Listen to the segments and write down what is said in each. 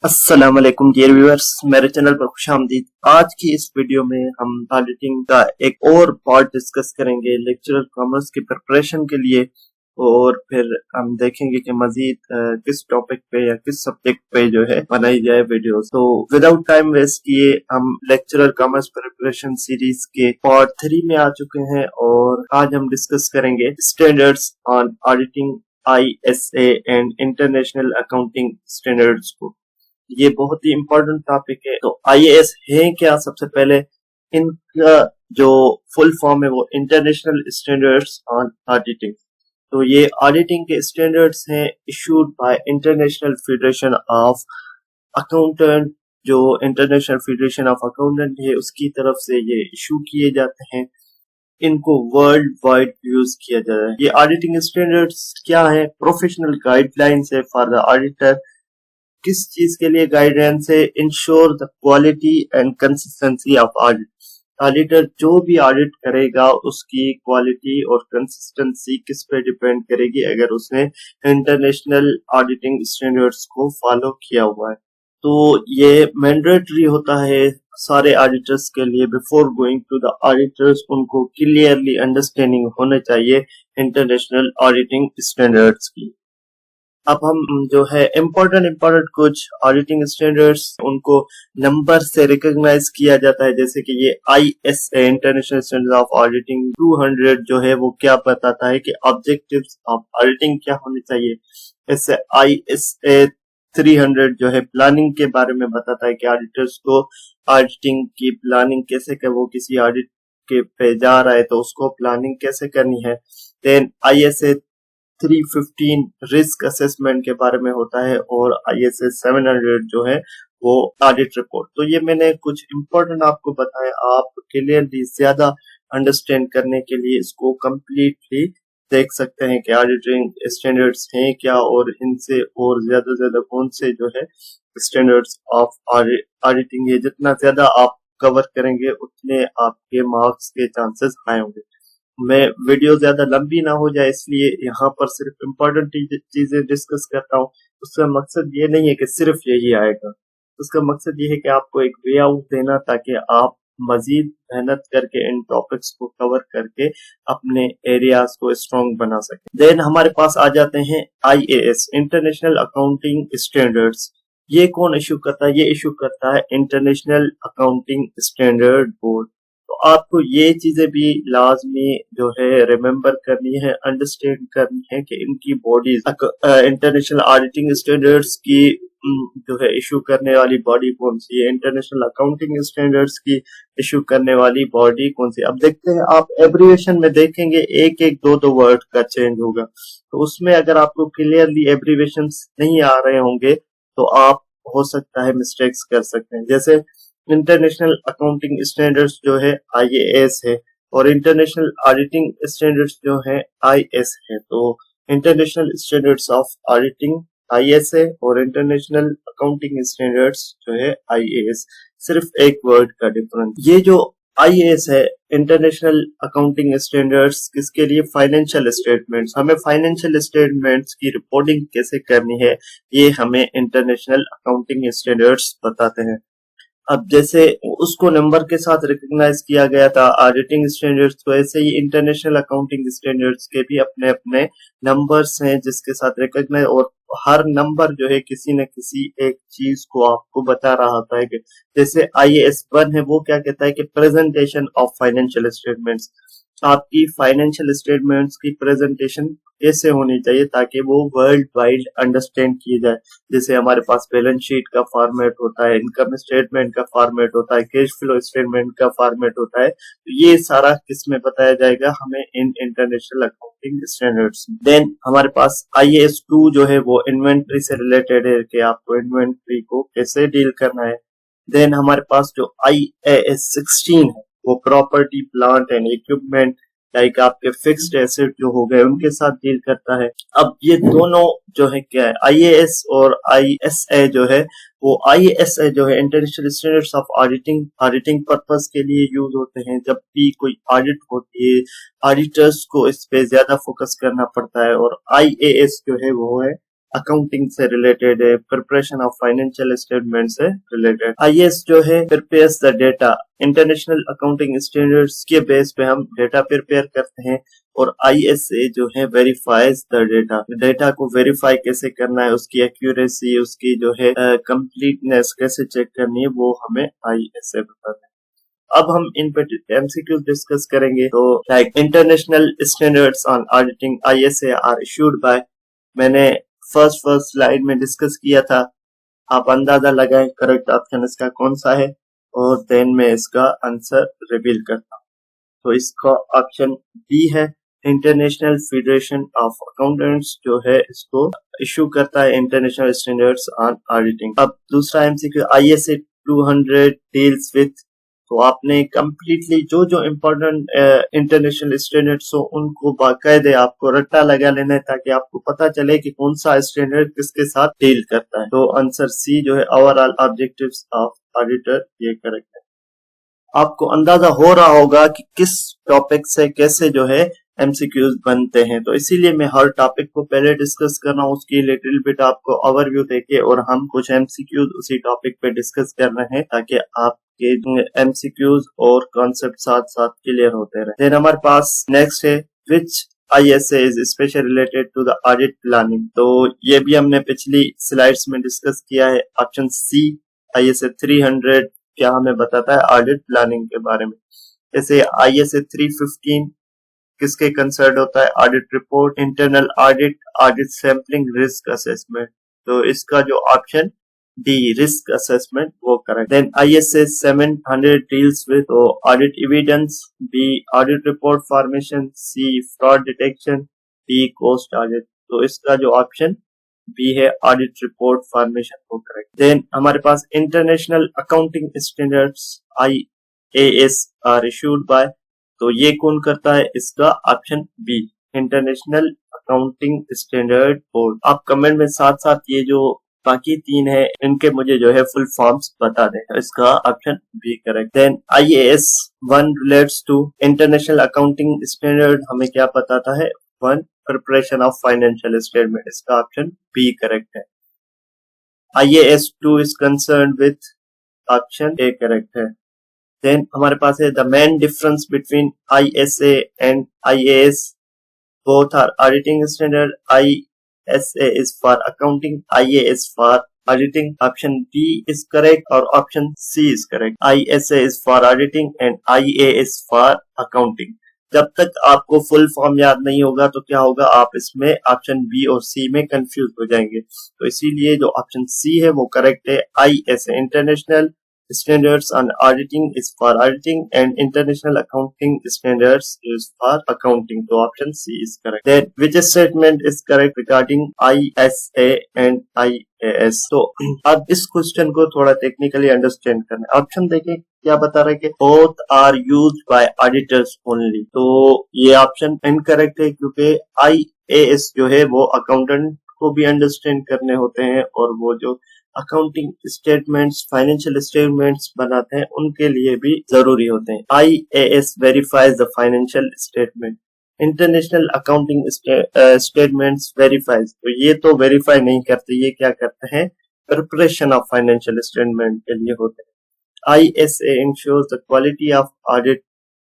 अस्सलाम वालेकुम dear viewers, मेरे चैनल पर खुशामदीद। आज की इस वीडियो में हम ऑडिटिंग का एक और पार्ट डिस्कस करेंगे लेक्चरर कॉमर्स की प्रिपरेशन के लिए, और फिर हम देखेंगे कि मजीद किस टॉपिक पे या किस सब्जेक्ट पे जो है बनाई जाए वीडियोस। तो विदाउट टाइम वेस्ट किए हम लेक्चरर कॉमर्स प्रिपरेशन सीरीज के पार्ट 3 में आ चुके हैं, और आज हम डिस्कस करेंगे standards on auditing, ISA and international accounting standards को। ये बहुत ही इम्पोर्टेंट टॉपिक है। तो IAS है क्या? सबसे पहले इनका जो फुल फॉर्म है वो इंटरनेशनल स्टैंडर्ड्स ऑन ऑडिटिंग। तो ये ऑडिटिंग के स्टैंडर्ड्स हैं issued by international federation of accountant. जो इंटरनेशनल फेडरेशन ऑफ अकाउंटेंट है उसकी तरफ से ये इशू किए जाते हैं। इनको वर्ल्ड वाइड यूज किया जा रहा है। ये ऑडिटिंग स्टैंडर्ड्स क्या है? प्रोफेशनल गाइडलाइंस है फॉर द ऑडिटर। किस चीज के लिए गाइडेंस है? Ensure the quality and consistency of audit. Auditor जो भी ऑडिट करेगा उसकी क्वालिटी और कंसिस्टेंसी किस पे डिपेंड करेगी? अगर उसने इंटरनेशनल ऑडिटिंग स्टैंडर्ड्स को फॉलो किया हुआ है। तो ये मैंडेटरी होता है सारे ऑडिटर्स के लिए। Before going to the auditors उनको क्लियरली अंडरस्टैंडिंग होने चाहिए इंटरनेशनल ऑडिटिंग स्टैंडर्ड्स की। अब हम जो है इम्पोर्टेंट कुछ ऑडिटिंग स्टैंडर्ड्स उनको नंबर से रिकॉग्नाइज किया जाता है। जैसे कि ये ISA international standard of auditing 200 जो है वो क्या बताता है कि ऑब्जेक्टिव्स ऑफ ऑडिटिंग क्या होने चाहिए। इससे ISA 300 जो है प्लानिंग के बारे में बताता है कि ऑडिटर्स को ऑडिटिंग की प्लानिंग कैसे कर, वो किसी ऑडिट के पे जा रहा है तो उसको प्लानिंग कैसे करनी है। देन ISA 315 रिस्क असेसमेंट के बारे में होता है, और ISA 700 जो है वो ऑडिट रिपोर्ट। तो ये मैंने कुछ इम्पोर्टेंट आपको बताया। आप क्लियरली ज्यादा अंडरस्टैंड करने के लिए इसको कंप्लीटली देख सकते हैं कि ऑडिटिंग स्टैंडर्ड्स हैं क्या, और इनसे और ज्यादा कौन से जो है स्टैंडर्ड्स ऑफ ऑडिटिंग है। जितना ज्यादा आप कवर करेंगे उतने आपके मार्क्स के चांसेस हाई होंगे। मैं वीडियो ज्यादा लंबी ना हो जाए इसलिए यहाँ पर सिर्फ इम्पोर्टेंट चीजें डिस्कस करता हूँ। उसका मकसद ये नहीं है कि सिर्फ यही आएगा। उसका मकसद ये है कि आपको एक वे आउट देना, ताकि आप मजीद मेहनत करके इन टॉपिक्स को कवर करके अपने एरियाज को स्ट्रॉन्ग बना सके। देन हमारे पास आ जाते हैं IAS इंटरनेशनल अकाउंटिंग स्टैंडर्ड्स। ये कौन इशू करता है? ये इशू करता है इंटरनेशनल अकाउंटिंग स्टैंडर्ड बोर्ड। तो आपको ये चीजें भी लाजमी जो है रिमेम्बर करनी है, अंडरस्टैंड करनी है कि इनकी बॉडीज इंटरनेशनल ऑडिटिंग स्टैंडर्ड्स की जो है इशू करने वाली बॉडी कौन सी है, इंटरनेशनल अकाउंटिंग स्टैंडर्ड्स की इशू करने वाली बॉडी कौन सी। अब देखते हैं, आप एब्रिविएशन में देखेंगे एक एक दो वर्ड का चेंज होगा। तो उसमें अगर आपको क्लियरली एब्रिविएशन नहीं आ रहे होंगे तो आप हो सकता है मिस्टेक्स कर सकते हैं। जैसे इंटरनेशनल अकाउंटिंग स्टैंडर्ड्स जो है IAS है, और इंटरनेशनल ऑडिटिंग स्टैंडर्ड्स जो है IS है। तो international standards of auditing IS है, और इंटरनेशनल अकाउंटिंग स्टैंडर्ड्स जो है IAS। सिर्फ एक वर्ड का डिफरेंस। ये जो IAS है इंटरनेशनल अकाउंटिंग स्टैंडर्ड्स, किसके लिए? Financial statements. हमें फाइनेंशियल स्टेटमेंट्स की रिपोर्टिंग कैसे करनी है ये हमें इंटरनेशनल अकाउंटिंग स्टैंडर्ड्स बताते हैं। अब जैसे उसको नंबर के साथ रिकॉग्नाइज किया गया था ऑडिटिंग स्टैंडर्ड्स, तो ऐसे ही इंटरनेशनल अकाउंटिंग स्टैंडर्ड्स के भी अपने अपने नंबर्स हैं जिसके साथ रिकॉग्नाइज, और हर नंबर जो है किसी न किसी एक चीज को आपको बता रहा होता है। कि जैसे IAS 1 है वो क्या कहता है कि प्रेजेंटेशन ऑफ फाइनेंशियल स्टेटमेंट्स। आपकी फाइनेंशियल स्टेटमेंट्स की प्रेजेंटेशन कैसे होनी चाहिए ताकि वो वर्ल्ड वाइड अंडरस्टैंड किए जाए। जैसे हमारे पास बैलेंस शीट का फॉर्मेट होता है, इनकम स्टेटमेंट का फॉर्मेट होता है, कैश फ्लो स्टेटमेंट का फॉर्मेट होता है। तो ये सारा किसमें बताया जाएगा? हमें इन इंटरनेशनल अकाउंटिंग स्टैंडर्ड्स। देन हमारे पास IAS 2 जो है वो इन्वेंट्री से रिलेटेड है कि आपको इन्वेंट्री को कैसे डील करना है। देन हमारे पास जो IAS 16 है वो property plant and equipment, like आपके फिक्स्ड एसेट जो हो गए उनके साथ डील करता है। अब ये दोनों जो है क्या है, IAS और ISA जो है वो ISA जो है international standards of auditing purpose के लिए यूज होते हैं। जब भी कोई ऑडिट होती है ऑडिटर्स को इस पे ज्यादा फोकस करना पड़ता है, और IAS जो है वो है अकाउंटिंग से रिलेटेड है, प्रिपरेशन ऑफ फाइनेंशियल स्टेटमेंट से रिलेटेड। आईएएस जो है prepares the data, international accounting standards के बेस पे हम डेटा प्रिपेयर करते हैं, और आईएसए जो है वेरीफाइज द डेटा, डेटा को वेरीफाई कैसे करना है, उसकी एक्यूरेसी, उसकी जो है कंप्लीटनेस कैसे चेक करनी है, वो हमें आईएसए बताता है। अब हम इन पे एमसीक्यू डिस्कस करेंगे। तो like international standards on auditing ISA are issued by, मैंने फर्स्ट स्लाइड में डिस्कस किया था, आप अंदाजा लगाएं करेक्ट ऑप्शन इसका कौन सा है, और देन मैं इसका आंसर रिवील करता हूँ। तो इसका ऑप्शन बी है, इंटरनेशनल फेडरेशन ऑफ अकाउंटेंट्स जो है इसको इशू करता है इंटरनेशनल स्टैंडर्ड्स ऑन ऑडिटिंग। अब दूसरा एमसीक्यू, आईएसए 200 डील्स विथ, तो आपने कंप्लीटली जो जो इम्पोर्टेंट इंटरनेशनल स्टैंडर्ड्स हो उनको बाकायदे आपको रट्टा लगा लेना है, ताकि आपको पता चले कि कौन सा स्टैंडर्ड किसके साथ डील करता है। तो आंसर सी जो है ओवरऑल ऑब्जेक्टिव्स ऑफ ऑडिटर, ये करेक्ट है। आपको अंदाजा हो रहा होगा कि किस टॉपिक से कैसे जो है एमसीक्यूज बनते हैं, तो इसीलिए मैं हर टॉपिक को पहले डिस्कस कर रहा हूँ, उसकी लिटिल बिट आपको ओवरव्यू देके, और हम कुछ एमसीक्यूज उसी टॉपिक पे डिस्कस कर रहे हैं ताकि आपके एमसीक्यूज और कॉन्सेप्ट साथ साथ क्लियर होते रहे। देन हमारे पास नेक्स्ट है, which ISA is special related to the audit planning, तो ये भी हमने पिछली स्लाइड्स में डिस्कस किया है। ऑप्शन सी, आईएसए 300 क्या हमें बताता है ऑडिट प्लानिंग के बारे में। जैसे आईएसए 315 किसके कंसर्न होता है, audit report, internal audit, audit sampling, risk assessment, तो इसका जो ऑप्शन डी रिस्क असेसमेंट वो correct. Then ISA 700 deals with audit evidence, B audit report formation, C fraud detection, D cost audit, तो इसका जो ऑप्शन बी है audit report formation वो correct. Then हमारे पास international accounting standards IAS are issued by, तो ये कौन करता है, इसका option B international accounting standard board. आप कमेंट में साथ साथ ये जो बाकी तीन है इनके मुझे जो है फुल फॉर्म्स बता दें, तो इसका option B correct. Then IAS 1 relates to international accounting standard, हमें क्या बताता है, 1 प्रिपरेशन ऑफ फाइनेंशियल स्टेटमेंट, इसका ऑप्शन बी करेक्ट है। IAS 2 is concern with, option A correct है। देन हमारे पास है the main difference between ISA and IAS, both are auditing standard, ISA is for accounting, IAS for auditing, option D is correct और option C is correct. ISA is for auditing and IAS for accounting. जब तक आपको full form याद नहीं होगा तो क्या होगा, आप इसमें ऑप्शन बी और सी में कंफ्यूज हो जाएंगे, तो इसीलिए जो ऑप्शन सी है वो करेक्ट है। ISA international standards on auditing is for auditing and international accounting standards is for accounting, तो option C is correct. Then which statement is correct regarding ISA and IAS? तो अब इस question को थोड़ा technically understand करना है। Option देखिए क्या बता रहा है कि both are used by auditors only, तो ये ऑप्शन इनकरेक्ट है क्योंकि IAS जो है वो अकाउंटेंट को भी अंडरस्टैंड करने होते हैं, और वो जो अकाउंटिंग स्टेटमेंट्स, फाइनेंशियल स्टेटमेंट्स बनाते हैं उनके लिए भी जरूरी होते हैं। IAS verifies the financial statement, international accounting statements verifies, तो ये तो वेरीफाई नहीं करते, ये क्या करते हैं, प्रिपरेशन ऑफ फाइनेंशियल स्टेटमेंट के लिए होते हैं। ISA ensures the quality of audit,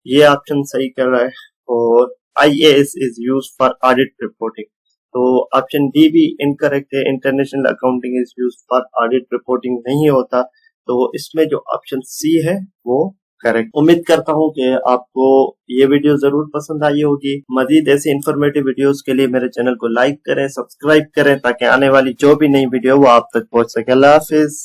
ये ऑप्शन सही कर रहा है, और IAS is used for audit reporting, तो ऑप्शन डी भी इनकरेक्ट है, international accounting is used for audit reporting नहीं होता, तो इसमें जो ऑप्शन सी है वो करेक्ट। उम्मीद करता हूँ कि आपको ये वीडियो जरूर पसंद आई होगी। मजीद ऐसे इन्फॉर्मेटिव वीडियोस के लिए मेरे चैनल को लाइक करें, सब्सक्राइब करें, ताकि आने वाली जो भी नई वीडियो वो आप तक पहुंच सके। अल्लाह हाफिज।